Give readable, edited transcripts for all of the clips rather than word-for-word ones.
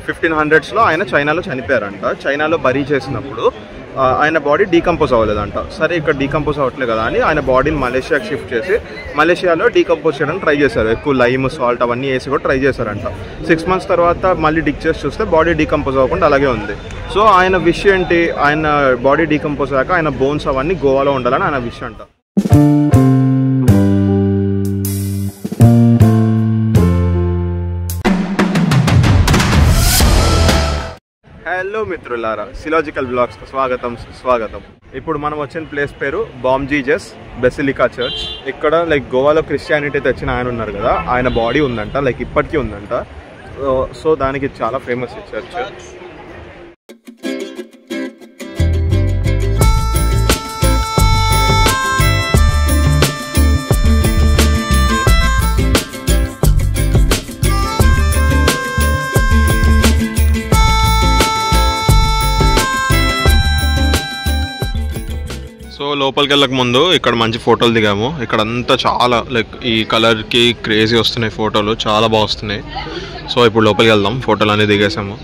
1500s ఆయన చైనాలో చనిపోయారంట. చైనాలో బరీ చేసినప్పుడు ఆయన బాడీ డీకంపోజ్ అవ్వలేదంట. సరే ఇక్కడ డీకంపోజ్ అవ్వట్లేదు కదా అని ఆయన బాడీని మలేషియాకి షిఫ్ట్ చేసి మలేషియాలో డీకంపోజ్ చేయడానికి ట్రై చేశారు. ఎక్కువ లైమ్ సాల్ట్ అవన్నీ వేసి కూడా ట్రై చేశారంట. 6 months తర్వాత మళ్ళీ డిక్ చేసి చూస్తే బాడీ డీకంపోజ్ అవ్వకుండా అలాగే ఉంది. సో ఆయన విష్ ఏంటి, ఆయన బాడీ డీకంపోజ్ అయ్యాక ఆయన బోన్స్ అవన్నీ గోవాలో ఉండాలని ఆయన విష్ అంట. హలో మిత్రులారా, సిలాజికల్ బ్లాగ్స్కి స్వాగతం. ఇప్పుడు మనం వచ్చిన ప్లేస్ పేరు బామ్ జీసస్ బెసిలికా చర్చ్. ఇక్కడ లైక్ గోవాలో క్రిస్టియానిటీ తెచ్చిన ఆయన ఉన్నారు కదా, ఆయన బాడీ ఉందంట, లైక్ ఇప్పటికీ ఉందంట. సో దానికి చాలా ఫేమస్ ఈ చర్చ్. సో లోపలికి వెళ్ళక ముందు ఇక్కడ మంచి ఫోటోలు దిగాము. ఇక్కడ అంతా చాలా లైక్ ఈ కలర్కి క్రేజీ వస్తున్నాయి ఫోటోలు, చాలా బాగా వస్తున్నాయి. సో ఇప్పుడు లోపలికి వెళ్దాం, ఫోటోలు అన్నీ దిగేసాము.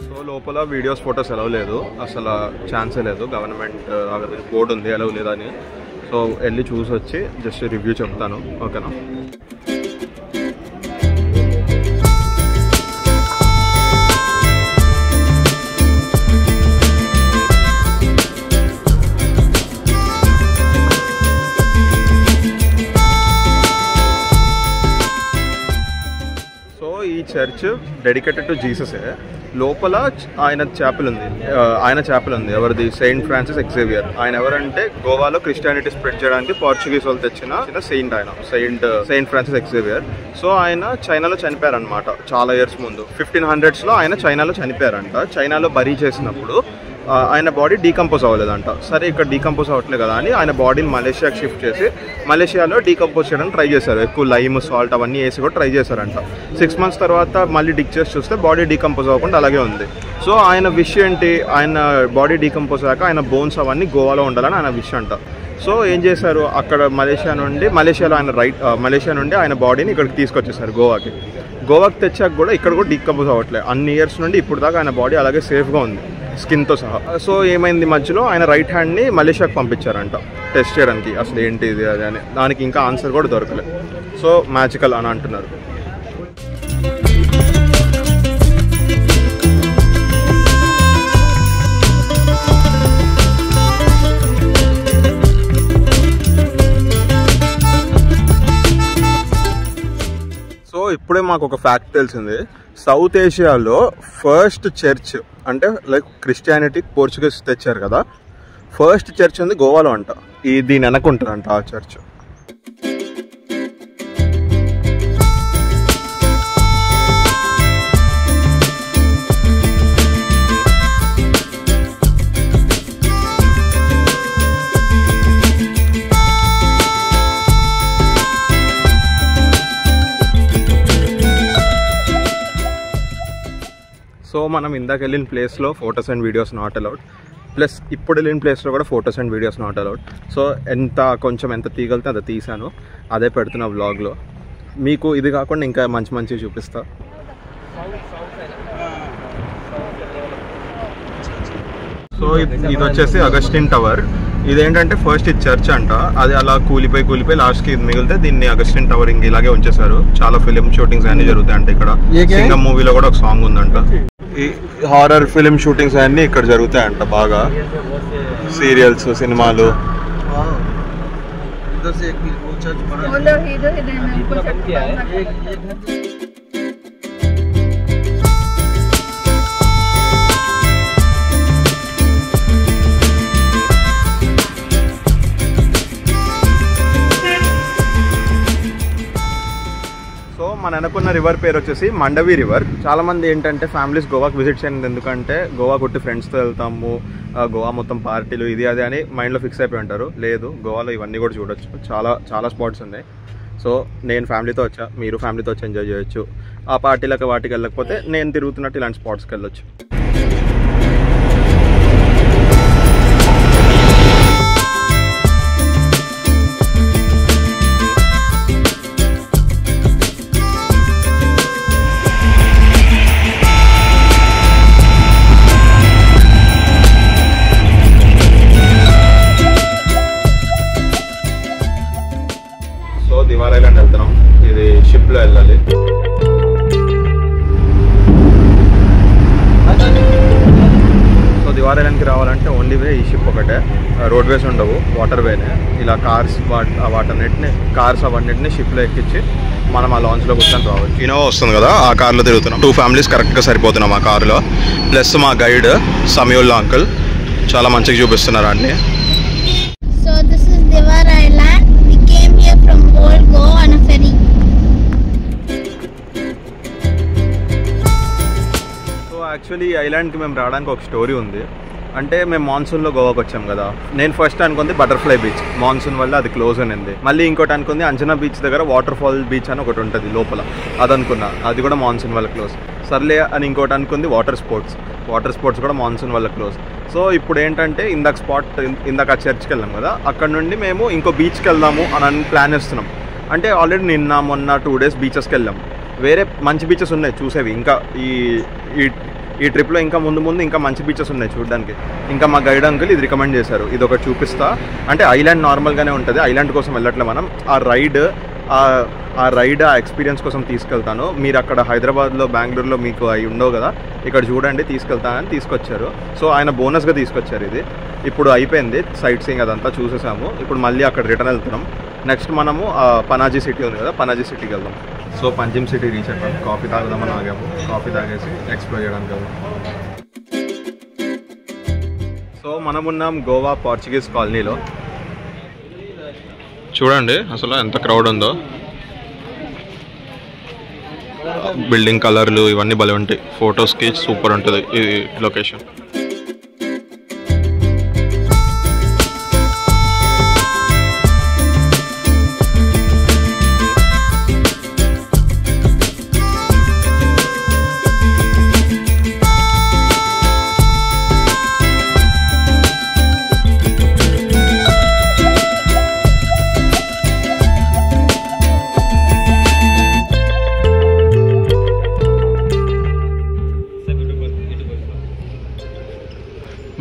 సో లోపల వీడియోస్ ఫొటోస్ ఎలవ్ లేదు, అసలు ఛాన్సే లేదు. గవర్నమెంట్ బోర్డు ఉంది ఎలవ్ లేదని. సో వెళ్ళి చూసి వచ్చి జస్ట్ రివ్యూ చెప్తాను, ఓకేనా? ఈ చర్చ్ డెడికేటెడ్ టు జీసస్. లోపల ఆయన చాపెల్ ఉంది. ఎవరిది? Saint Francis Xavier. ఆయన ఎవరంటే గోవాలో క్రిస్టియానిటీ స్ప్రెడ్ చేయడానికి పోర్చుగీస్ వాళ్ళు తెచ్చిన సెయింట్. ఆయన సెయింట్ ఫ్రాన్సిస్ ఎక్సేవియర్. సో ఆయన చైనాలో చనిపోయారనమాట చాలా ఇయర్స్ ముందు. 1500s ఆయన చైనాలో చనిపోయారంట. చైనాలో బరీ చేసినప్పుడు ఆయన బాడీ డీకంపోజ్ అవ్వలేదంట. సరే ఇక్కడ డీకంపోజ్ అవ్వట్లేదు కదా అని ఆయన బాడీని మలేషియాకి షిఫ్ట్ చేసి మలేషియాలో డీకంపోజ్ చేయడానికి ట్రై చేశారు. ఎక్కువ లైమ్ సాల్ట్ అవన్నీ వేసి కూడా ట్రై చేశారంట. 6 months తర్వాత మళ్ళీ డిక్ చేసి చూస్తే బాడీ డీకంపోజ్ అవ్వకుండా అలాగే ఉంది. సో ఆయన విష్ ఏంటి, ఆయన బాడీ డీకంపోజ్ అయ్యాక ఆయన బోన్స్ అవన్నీ గోవాలో ఉండాలని ఆయన విష్ అంట. సో ఏం చేశారు, అక్కడ మలేషియాలో మలేషియా నుండి ఆయన బాడీని ఇక్కడికి తీసుకొచ్చేసారు గోవాకి తెచ్చాక కూడా ఇక్కడ కూడా డీకంపోజ్ అవ్వట్లేదు. అన్ని ఇయర్స్ నుండి ఇప్పుడు దాకా ఆయన బాడీ అలాగే సేఫ్గా ఉంది స్కిన్తో సహా. సో ఏమైంది, మధ్యలో ఆయన రైట్ హ్యాండ్ని మలేషియాకి పంపించారంట టెస్ట్ చేయడానికి, అసలు ఏంటి ఇది అది అని. దానికి ఇంకా ఆన్సర్ కూడా దొరకలేదు. సో మ్యాజికల్ అని అంటున్నారు. సో ఇప్పుడే మాకు ఒక ఫ్యాక్ట్ తెలిసింది. సౌత్ ఏషియాలో ఫస్ట్ చర్చ్ అంటే లైక్ క్రిస్టియానిటీ పోర్చుగీస్ తెచ్చారు కదా, ఫస్ట్ చర్చ్ ఉంది గోవాలో అంట. దీని వెనకుంటుందంట ఆ చర్చ్. సో మనం ఇందాక వెళ్ళిన ప్లేస్లో photos and videos not allowed. Plus ఇప్పుడు వెళ్ళిన ప్లేస్లో కూడా photos and videos not allowed. So ఎంత తీగలితే అంత తీసాను, అదే పెడుతున్నా వ్లాగ్లో. మీకు ఇది కాకుండా ఇంకా మంచి చూపిస్తా. సో ఇది వచ్చేసి అగస్టిన్ టవర్. ఇదేంటంటే ఫస్ట్ ఇది చర్చ్ అంట, అది అలా కూలిపోయి లాస్ట్కి ఇది మిగిలితే దీన్ని అగస్టిన్ టవర్ ఇంక ఇలాగే ఉంచేశారు. చాలా ఫిలిం షూటింగ్స్ అన్నీ జరుగుతాయి అంటే ఇక్కడ. సింగం మూవీలో కూడా ఒక సాంగ్ ఉందంట. ఈ హారర్ ఫిలిం షూటింగ్స్ అన్నీ ఇక్కడ జరుగుతాయంట బాగా, సీరియల్స్, సినిమాలు. మన అనుకున్న రివర్ పేరు వచ్చేసి మండవి రివర్. చాలా మంది ఏంటంటే ఫ్యామిలీస్ గోవాకి విజిట్ చేయండి, ఎందుకంటే గోవా కొట్టి ఫ్రెండ్స్తో వెళ్తాము, గోవా మొత్తం పార్టీలు ఇది అది అని మైండ్లో ఫిక్స్ అయిపోయి ఉంటారు. లేదు, గోవాలో ఇవన్నీ కూడా చూడొచ్చు, చాలా స్పాట్స్ ఉన్నాయి. సో నేను ఫ్యామిలీతో వచ్చా, మీరు ఫ్యామిలీతో వచ్చి ఎంజాయ్ చేయొచ్చు. ఆ పార్టీలకు వాటికి వెళ్ళకపోతే నేను తిరుగుతున్నట్టు ఇలాంటి స్పాట్స్కి వెళ్ళొచ్చు. ఒకటే, రోడ్వేస్ ఉండవు, వాటర్ వేనే. ఇలా కార్స్ వాటన్నిటిని అవన్నిటిని షిప్లో ఎక్కించి మనం ఆ లాంచ్లో కూర్చొని రావచ్చు. ఇనోవా వస్తుంది కదా, ఆ కార్లో తిరుగుతున్నాం. 2 ఫ్యామిలీస్ కరెక్ట్గా సరిపోతున్నాం ఆ కార్లో. ప్లస్ మా గైడ్ సమీవుల్లా అంకుల్ చాలా మంచిగా చూపిస్తున్నారు అన్ని. So this is Devar Island. We came here from Old Goa on a ferry. So actually ఈ ఐలాండ్కి మేము రావడానికి ఒక స్టోరీ ఉంది. అంటే మేము మాన్సూన్లో గోవాకి వచ్చాం కదా. నేను ఫస్ట్ అనుకుంది బటర్ఫ్లై బీచ్, మాన్సూన్ వల్ల అది క్లోజ్ అనింది. మళ్ళీ ఇంకోటి అనుకుంది అంజనా బీచ్ దగ్గర వాటర్ ఫాల్ బీచ్ అని ఒకటి ఉంటుంది లోపల, అది అనుకున్నా, అది కూడా మాన్సూన్ వల్ల క్లోజ్. సర్లే అని ఇంకోటి అనుకుంది వాటర్ స్పోర్ట్స్ కూడా మాన్సూన్ వల్ల క్లోజ్. సో ఇప్పుడు ఏంటంటే ఇందాక ఆ చర్చ్కి వెళ్ళాం కదా, అక్కడ నుండి మేము ఇంకో బీచ్కి వెళ్దాము అని ప్లాన్ చేస్తున్నాం. అంటే ఆల్రెడీ మొన్న 2 days బీచెస్కి వెళ్ళాం. వేరే మంచి బీచెస్ ఉన్నాయి చూసేవి. ఇంకా ఈ ట్రిప్లో ఇంకా ముందు ఇంకా మంచి బీచెస్ ఉన్నాయి చూడడానికి. ఇంకా మా గైడ్ అంకుల్ ఇది రికమెండ్ చేశారు, ఇది ఒకటి చూపిస్తా అంటే ఐలాండ్ నార్మల్గానే ఉంటుంది, ఐలాండ్ కోసం వెళ్ళట్లే మనం. ఆ రైడ్ ఆ ఎక్స్పీరియన్స్ కోసం తీసుకెళ్తాను. మీరు అక్కడ హైదరాబాద్లో బెంగళూరులో మీకు అవి ఉండవు కదా, ఇక్కడ చూడండి తీసుకెళ్తానని తీసుకొచ్చారు. సో ఆయన బోనస్గా తీసుకొచ్చారు ఇది. ఇప్పుడు అయిపోయింది సైట్ సీయింగ్ అదంతా చూసేసాము. ఇప్పుడు మళ్ళీ అక్కడ రిటర్న్ వెళ్తున్నాం. నెక్స్ట్ మనము పనాజీ సిటీ ఉంది కదా, పనాజీ సిటీకి వెళ్దాం. సో పంజిమ్ సిటీ రీచ్ అయిపోయాం. కాఫీ తాగుదామని ఆగాము, కాఫీ తాగేసి ఎక్స్ప్లోర్ చేయడానికి వెళ్దాం. సో మనమున్నాం గోవా పోర్చుగీస్ కాలనీలో. చూడండి అసలు ఎంత క్రౌడ్ ఉందో. బిల్డింగ్ కలర్లు ఇవన్నీ భలే ఉంటాయి, ఫొటోస్కి సూపర్ ఉంటుంది ఈ లొకేషన్.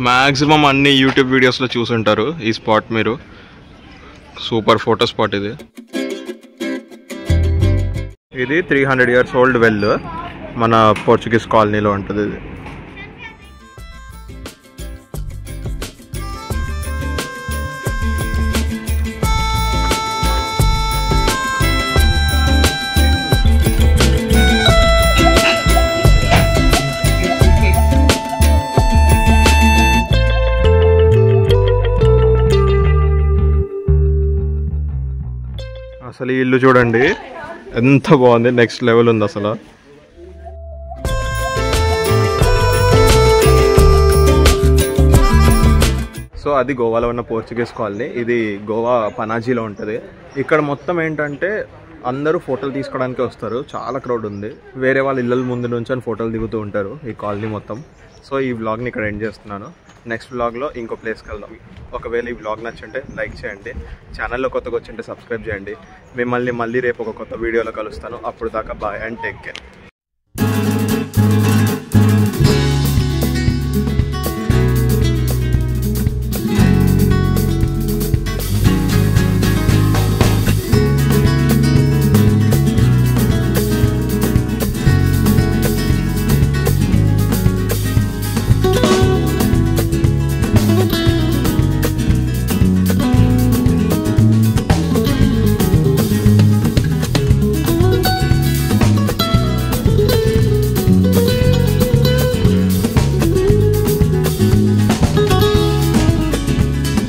మ్యాక్సిమం అన్ని యూట్యూబ్ వీడియోస్లో చూసుంటారు ఈ స్పాట్ మీరు. సూపర్ ఫోటో స్పాట్ ఇది. 300 years ఓల్డ్ వెల్ మన పోర్చుగీస్ కాలనీలో ఉంటుంది ఇది. అసలు ఈ ఇల్లు చూడండి ఎంత బాగుంది, నెక్స్ట్ లెవెల్ ఉంది అసలు. సో అది గోవాలో ఉన్న పోర్చుగీస్ కాలనీ. ఇది గోవా పనాజీలో ఉంటుంది. ఇక్కడ మొత్తం ఏంటంటే అందరూ ఫోటోలు తీసుకోవడానికి వస్తారు, చాలా క్రౌడ్ ఉంది. వేరే వాళ్ళ ఇళ్ళ ముందు నుంచి అని ఫోటోలు దిగుతూ ఉంటారు ఈ కాలనీ మొత్తం. సో ఈ వ్లాగ్ని ఇక్కడ ఎండ్ చేస్తున్నాను. నెక్స్ట్ వ్లాగ్లో ఇంకో ప్లేస్కి వెళ్దాం. ఒకవేళ ఈ వ్లాగ్ నచ్చుంటే లైక్ చేయండి, ఛానల్లో కొత్తగా వచ్చింటే సబ్స్క్రైబ్ చేయండి. మిమ్మల్ని మళ్ళీ రేపు ఒక కొత్త వీడియోలో కలుస్తాను. అప్పుడు దాకా బాయ్ అండ్ టేక్ కేర్.